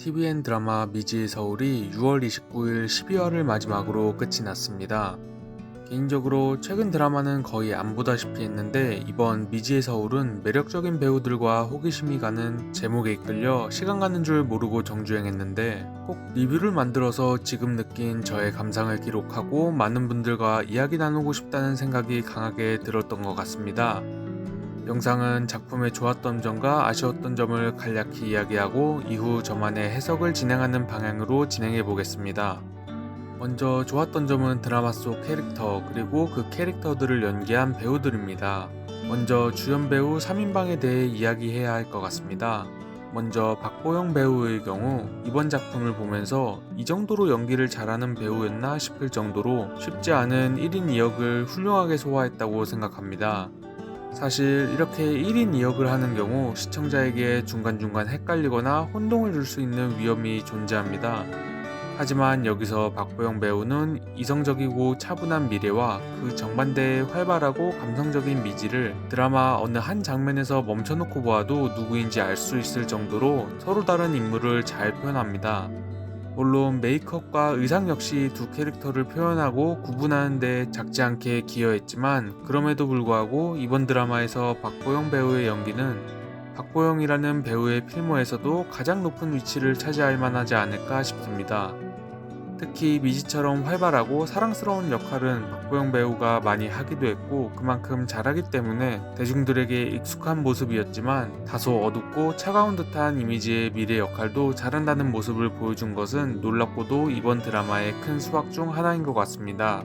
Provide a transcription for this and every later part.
TVN 드라마 미지의 서울이 6월 29일 12화를 마지막으로 끝이 났습니다. 개인적으로 최근 드라마는 거의 안 보다시피 했는데 이번 미지의 서울은 매력적인 배우들과 호기심이 가는 제목에 이끌려 시간 가는 줄 모르고 정주행했는데 꼭 리뷰를 만들어서 지금 느낀 저의 감상을 기록하고 많은 분들과 이야기 나누고 싶다는 생각이 강하게 들었던 것 같습니다. 영상은 작품의 좋았던 점과 아쉬웠던 점을 간략히 이야기하고 이후 저만의 해석을 진행하는 방향으로 진행해 보겠습니다. 먼저 좋았던 점은 드라마 속 캐릭터 그리고 그 캐릭터들을 연기한 배우들입니다. 먼저 주연 배우 3인방에 대해 이야기해야 할 것 같습니다. 먼저 박보영 배우의 경우 이번 작품을 보면서 이 정도로 연기를 잘하는 배우였나 싶을 정도로 쉽지 않은 1인 2역을 훌륭하게 소화했다고 생각합니다. 사실 이렇게 1인 2역을 하는 경우 시청자에게 중간중간 헷갈리거나 혼동을 줄 수 있는 위험이 존재합니다. 하지만 여기서 박보영 배우는 이성적이고 차분한 미래와 그 정반대의 활발하고 감성적인 미지를 드라마 어느 한 장면에서 멈춰놓고 보아도 누구인지 알 수 있을 정도로 서로 다른 인물을 잘 표현합니다. 물론 메이크업과 의상 역시 두 캐릭터를 표현하고 구분하는 데 작지 않게 기여했지만 그럼에도 불구하고 이번 드라마에서 박보영 배우의 연기는 박보영이라는 배우의 필모에서도 가장 높은 위치를 차지할 만하지 않을까 싶습니다. 특히 미지처럼 활발하고 사랑스러운 역할은 박보영 배우가 많이 하기도 했고 그만큼 잘하기 때문에 대중들에게 익숙한 모습이었지만 다소 어둡고 차가운 듯한 이미지의 미래 역할도 잘한다는 모습을 보여준 것은 놀랍고도 이번 드라마의 큰 수확 중 하나인 것 같습니다.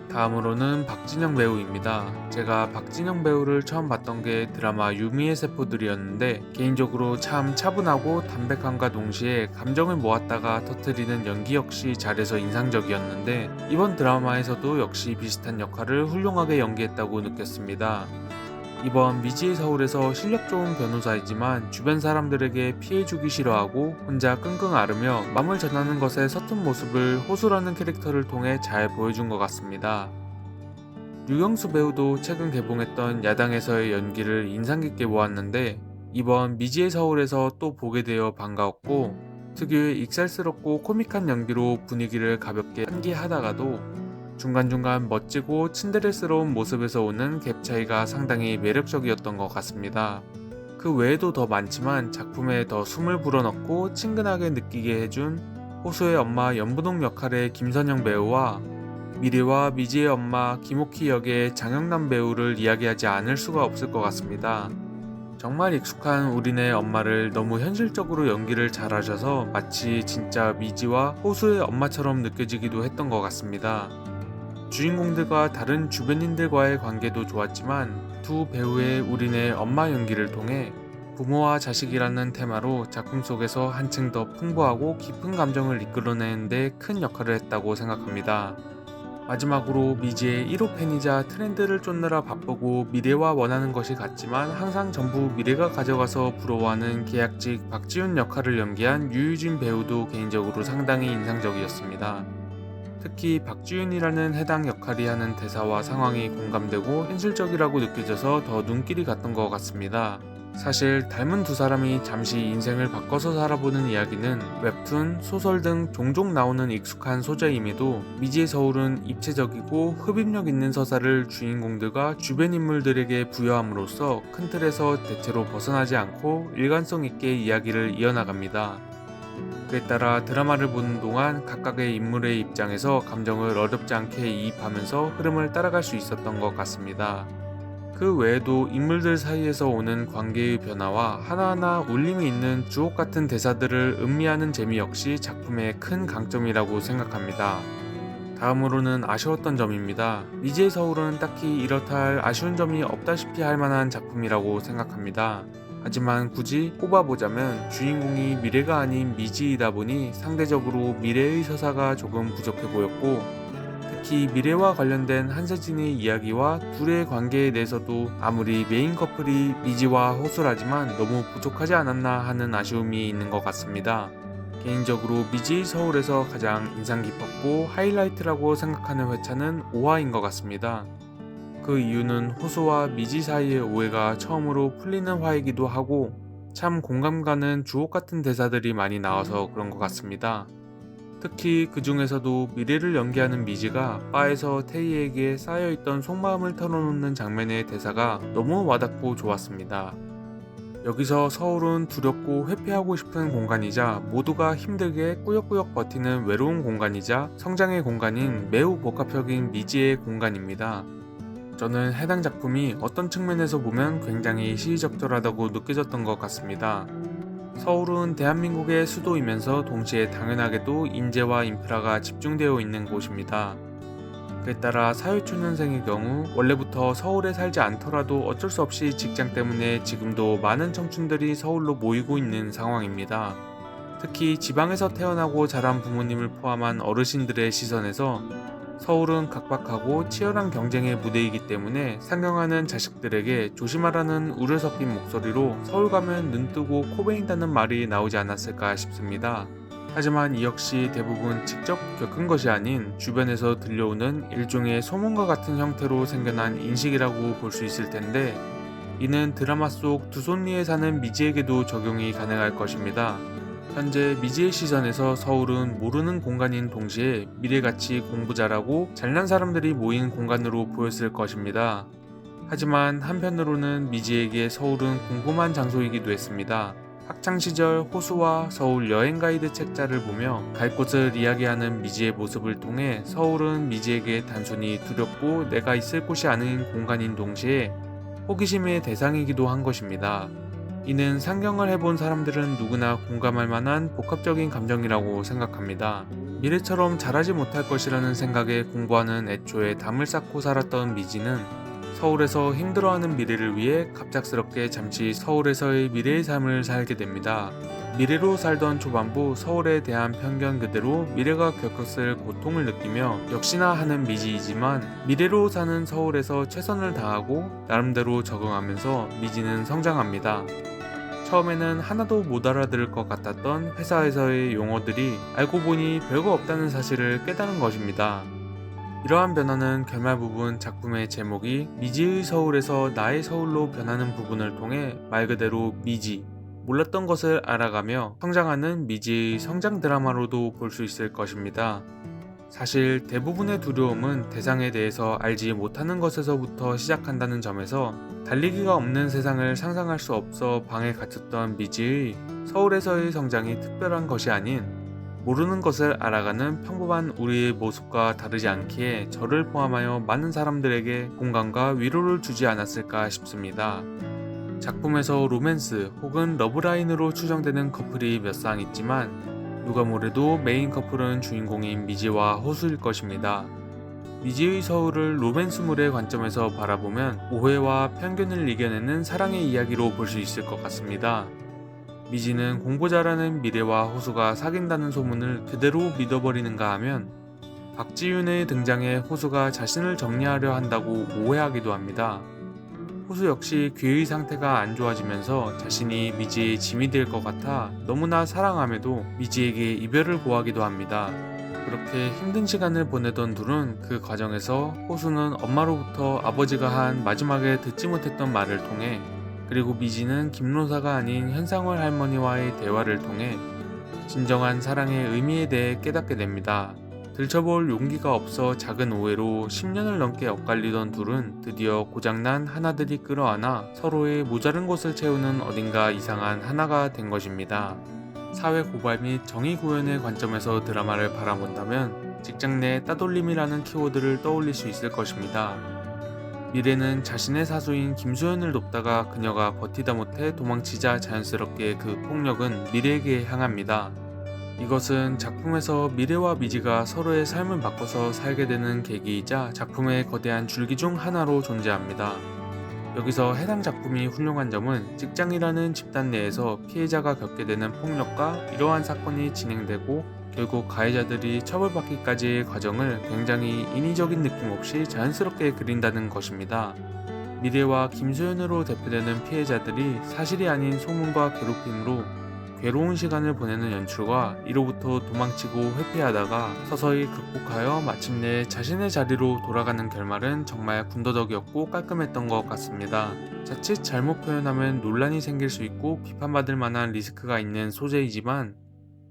다음으로는 박진영 배우입니다. 제가 박진영 배우를 처음 봤던 게 드라마 유미의 세포들이었는데 개인적으로 참 차분하고 담백함과 동시에 감정을 모았다가 터뜨리는 연기 역시 잘해서 인상적이었는데 이번 드라마에서도 역시 비슷한 역할을 훌륭하게 연기했다고 느꼈습니다. 이번 미지의 서울에서 실력 좋은 변호사이지만 주변 사람들에게 피해주기 싫어하고 혼자 끙끙 앓으며 마음을 전하는 것에 서툰 모습을 호수라는 캐릭터를 통해 잘 보여준 것 같습니다. 류경수 배우도 최근 개봉했던 야당에서의 연기를 인상 깊게 보았는데 이번 미지의 서울에서 또 보게 되어 반가웠고 특유의 익살스럽고 코믹한 연기로 분위기를 가볍게 환기하다가도 중간중간 멋지고 츤데레스러운 모습에서 오는 갭 차이가 상당히 매력적이었던 것 같습니다. 그 외에도 더 많지만 작품에 더 숨을 불어넣고 친근하게 느끼게 해준 호수의 엄마 연분홍 역할의 김선영 배우와 미리와 미지의 엄마 김옥희 역의 장영남 배우를 이야기하지 않을 수가 없을 것 같습니다. 정말 익숙한 우리네 엄마를 너무 현실적으로 연기를 잘하셔서 마치 진짜 미지와 호수의 엄마처럼 느껴지기도 했던 것 같습니다. 주인공들과 다른 주변인들과의 관계도 좋았지만 두 배우의 우리네 엄마 연기를 통해 부모와 자식이라는 테마로 작품 속에서 한층 더 풍부하고 깊은 감정을 이끌어내는 데 큰 역할을 했다고 생각합니다. 마지막으로 미지의 1호 팬이자 트렌드를 쫓느라 바쁘고 미래와 원하는 것이 같지만 항상 전부 미래가 가져가서 부러워하는 계약직 박지훈 역할을 연기한 유유진 배우도 개인적으로 상당히 인상적이었습니다. 특히 박지윤이라는 해당 역할이 하는 대사와 상황이 공감되고 현실적이라고 느껴져서 더 눈길이 갔던 것 같습니다. 사실 닮은 두 사람이 잠시 인생을 바꿔서 살아보는 이야기는 웹툰, 소설 등 종종 나오는 익숙한 소재임에도 미지의 서울은 입체적이고 흡입력 있는 서사를 주인공들과 주변 인물들에게 부여함으로써 큰 틀에서 대체로 벗어나지 않고 일관성 있게 이야기를 이어나갑니다. 그에 따라 드라마를 보는 동안 각각의 인물의 입장에서 감정을 어렵지 않게 이입하면서 흐름을 따라갈 수 있었던 것 같습니다. 그 외에도 인물들 사이에서 오는 관계의 변화와 하나하나 울림이 있는 주옥 같은 대사들을 음미하는 재미 역시 작품의 큰 강점이라고 생각합니다. 다음으로는 아쉬웠던 점입니다. 미지의 서울은 딱히 이렇다 할 아쉬운 점이 없다시피 할 만한 작품이라고 생각합니다. 하지만 굳이 꼽아보자면 주인공이 미래가 아닌 미지이다 보니 상대적으로 미래의 서사가 조금 부족해 보였고 특히 미래와 관련된 한세진의 이야기와 둘의 관계에 대해서도 아무리 메인 커플이 미지와 호수라지만 너무 부족하지 않았나 하는 아쉬움이 있는 것 같습니다. 개인적으로 미지의 서울에서 가장 인상 깊었고 하이라이트라고 생각하는 회차는 5화인 것 같습니다. 그 이유는 호수와 미지 사이의 오해가 처음으로 풀리는 화이기도 하고 참 공감 가는 주옥 같은 대사들이 많이 나와서 그런 것 같습니다. 특히 그 중에서도 미래를 연기하는 미지가 바에서 테이에게 쌓여있던 속마음을 털어놓는 장면의 대사가 너무 와닿고 좋았습니다. 여기서 서울은 두렵고 회피하고 싶은 공간이자 모두가 힘들게 꾸역꾸역 버티는 외로운 공간이자 성장의 공간인 매우 복합적인 미지의 공간입니다. 저는 해당 작품이 어떤 측면에서 보면 굉장히 시의적절하다고 느껴졌던 것 같습니다. 서울은 대한민국의 수도이면서 동시에 당연하게도 인재와 인프라가 집중되어 있는 곳입니다. 그에 따라 사회초년생의 경우 원래부터 서울에 살지 않더라도 어쩔 수 없이 직장 때문에 지금도 많은 청춘들이 서울로 모이고 있는 상황입니다. 특히 지방에서 태어나고 자란 부모님을 포함한 어르신들의 시선에서 서울은 각박하고 치열한 경쟁의 무대이기 때문에 상경하는 자식들에게 조심하라는 우려 섞인 목소리로 서울 가면 눈 뜨고 코 베인다는 말이 나오지 않았을까 싶습니다. 하지만 이 역시 대부분 직접 겪은 것이 아닌 주변에서 들려오는 일종의 소문과 같은 형태로 생겨난 인식이라고 볼 수 있을 텐데, 이는 드라마 속 두손리에 사는 미지에게도 적용이 가능할 것입니다. 현재 미지의 시선에서 서울은 모르는 공간인 동시에 미래같이 공부 잘하고 잘난 사람들이 모인 공간으로 보였을 것입니다. 하지만 한편으로는 미지에게 서울은 궁금한 장소이기도 했습니다. 학창시절 호수와 서울 여행가이드 책자를 보며 갈 곳을 이야기하는 미지의 모습을 통해 서울은 미지에게 단순히 두렵고 내가 있을 곳이 아닌 공간인 동시에 호기심의 대상이기도 한 것입니다. 이는 상경을 해본 사람들은 누구나 공감할 만한 복합적인 감정이라고 생각합니다. 미래처럼 잘하지 못할 것이라는 생각에 공부하는 애초에 담을 쌓고 살았던 미지는 서울에서 힘들어하는 미래를 위해 갑작스럽게 잠시 서울에서의 미래의 삶을 살게 됩니다. 미래로 살던 초반부 서울에 대한 편견 그대로 미래가 겪었을 고통을 느끼며 역시나 하는 미지이지만, 미래로 사는 서울에서 최선을 다하고 나름대로 적응하면서 미지는 성장합니다. 처음에는 하나도 못 알아들을 것 같았던 회사에서의 용어들이 알고 보니 별거 없다는 사실을 깨달은 것입니다. 이러한 변화는 결말 부분 작품의 제목이 미지의 서울에서 나의 서울로 변하는 부분을 통해 말 그대로 미지, 몰랐던 것을 알아가며 성장하는 미지의 성장 드라마로도 볼 수 있을 것입니다. 사실 대부분의 두려움은 대상에 대해서 알지 못하는 것에서부터 시작한다는 점에서 달리기가 없는 세상을 상상할 수 없어 방에 갇혔던 미지의 서울에서의 성장이 특별한 것이 아닌 모르는 것을 알아가는 평범한 우리의 모습과 다르지 않기에 저를 포함하여 많은 사람들에게 공감과 위로를 주지 않았을까 싶습니다. 작품에서 로맨스 혹은 러브라인으로 추정되는 커플이 몇 쌍 있지만 누가 뭐래도 메인 커플은 주인공인 미지와 호수일 것입니다. 미지의 서울을 로맨스물의 관점에서 바라보면 오해와 편견을 이겨내는 사랑의 이야기로 볼 수 있을 것 같습니다. 미지는 공부 잘하는 미래와 호수가 사귄다는 소문을 그대로 믿어버리는가 하면 박지윤의 등장에 호수가 자신을 정리하려 한다고 오해하기도 합니다. 호수 역시 귀의 상태가 안 좋아지면서 자신이 미지의 짐이 될 것 같아 너무나 사랑함에도 미지에게 이별을 고하기도 합니다. 그렇게 힘든 시간을 보내던 둘은 그 과정에서 호수는 엄마로부터 아버지가 한 마지막에 듣지 못했던 말을 통해, 그리고 미지는 김로사가 아닌 현상월 할머니와의 대화를 통해 진정한 사랑의 의미에 대해 깨닫게 됩니다. 들춰볼 용기가 없어 작은 오해로 10년을 넘게 엇갈리던 둘은 드디어 고장난 하나들이 끌어안아 서로의 모자른 곳을 채우는 어딘가 이상한 하나가 된 것입니다. 사회 고발 및 정의 구현의 관점에서 드라마를 바라본다면 직장 내 따돌림이라는 키워드를 떠올릴 수 있을 것입니다. 미래는 자신의 사수인 김수현을 돕다가 그녀가 버티다 못해 도망치자 자연스럽게 그 폭력은 미래에게 향합니다. 이것은 작품에서 미래와 미지가 서로의 삶을 바꿔서 살게 되는 계기이자 작품의 거대한 줄기 중 하나로 존재합니다. 여기서 해당 작품이 훌륭한 점은 직장이라는 집단 내에서 피해자가 겪게 되는 폭력과 이러한 사건이 진행되고 결국 가해자들이 처벌받기까지의 과정을 굉장히 인위적인 느낌 없이 자연스럽게 그린다는 것입니다. 미래와 김소연으로 대표되는 피해자들이 사실이 아닌 소문과 괴롭힘으로 괴로운 시간을 보내는 연출과 이로부터 도망치고 회피하다가 서서히 극복하여 마침내 자신의 자리로 돌아가는 결말은 정말 군더더기였고 깔끔했던 것 같습니다. 자칫 잘못 표현하면 논란이 생길 수 있고 비판받을 만한 리스크가 있는 소재이지만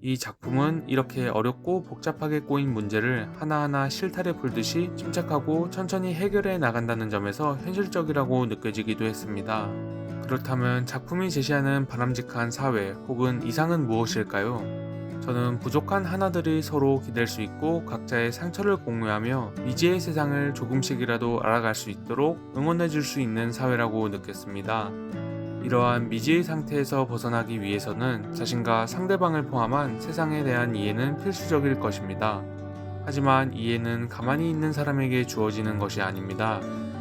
이 작품은 이렇게 어렵고 복잡하게 꼬인 문제를 하나하나 실타래 풀듯이 침착하고 천천히 해결해 나간다는 점에서 현실적이라고 느껴지기도 했습니다. 그렇다면 작품이 제시하는 바람직한 사회 혹은 이상은 무엇일까요? 저는 부족한 하나들이 서로 기댈 수 있고 각자의 상처를 공유하며 미지의 세상을 조금씩이라도 알아갈 수 있도록 응원해 줄 수 있는 사회라고 느꼈습니다. 이러한 미지의 상태에서 벗어나기 위해서는 자신과 상대방을 포함한 세상에 대한 이해는 필수적일 것입니다. 하지만 이해는 가만히 있는 사람에게 주어지는 것이 아닙니다.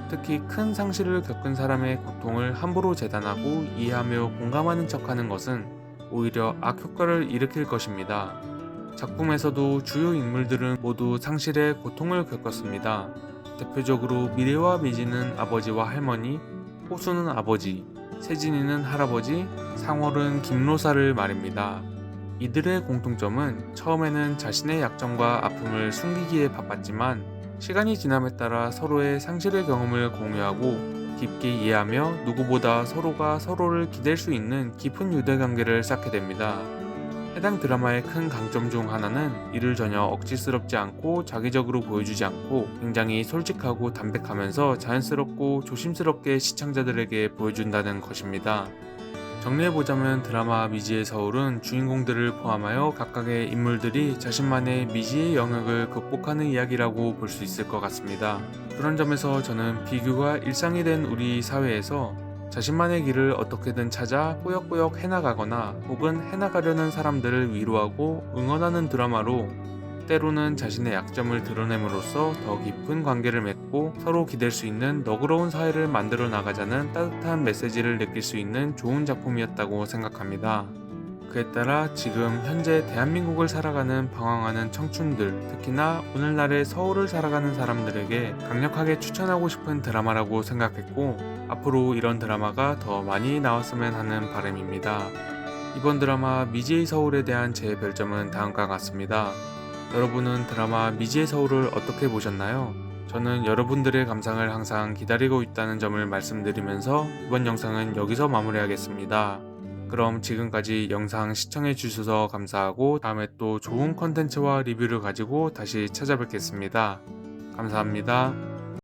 특히 큰 상실을 겪은 사람의 고통을 함부로 재단하고 이해하며 공감하는 척하는 것은 오히려 악효과를 일으킬 것입니다. 작품에서도 주요 인물들은 모두 상실의 고통을 겪었습니다. 대표적으로 미래와 미지는 아버지와 할머니, 호수는 아버지, 세진이는 할아버지, 상월은 김로사를 말입니다. 이들의 공통점은 처음에는 자신의 약점과 아픔을 숨기기에 바빴지만 시간이 지남에 따라 서로의 상실의 경험을 공유하고 깊게 이해하며 누구보다 서로가 서로를 기댈 수 있는 깊은 유대관계를 쌓게 됩니다. 해당 드라마의 큰 강점 중 하나는 이를 전혀 억지스럽지 않고 자기적으로 보여주지 않고 굉장히 솔직하고 담백하면서 자연스럽고 조심스럽게 시청자들에게 보여준다는 것입니다. 정리해보자면 드라마 미지의 서울은 주인공들을 포함하여 각각의 인물들이 자신만의 미지의 영역을 극복하는 이야기라고 볼 수 있을 것 같습니다. 그런 점에서 저는 비교가 일상이 된 우리 사회에서 자신만의 길을 어떻게든 찾아 꾸역꾸역 해나가거나 혹은 해나가려는 사람들을 위로하고 응원하는 드라마로 때로는 자신의 약점을 드러냄으로써 더 깊은 관계를 맺고 서로 기댈 수 있는 너그러운 사회를 만들어 나가자는 따뜻한 메시지를 느낄 수 있는 좋은 작품이었다고 생각합니다. 그에 따라 지금 현재 대한민국을 살아가는 방황하는 청춘들, 특히나 오늘날의 서울을 살아가는 사람들에게 강력하게 추천하고 싶은 드라마라고 생각했고 앞으로 이런 드라마가 더 많이 나왔으면 하는 바람입니다. 이번 드라마 미지의 서울에 대한 제 별점은 다음과 같습니다. 여러분은 드라마 미지의 서울을 어떻게 보셨나요? 저는 여러분들의 감상을 항상 기다리고 있다는 점을 말씀드리면서 이번 영상은 여기서 마무리하겠습니다. 그럼 지금까지 영상 시청해 주셔서 감사하고 다음에 또 좋은 컨텐츠와 리뷰를 가지고 다시 찾아뵙겠습니다. 감사합니다.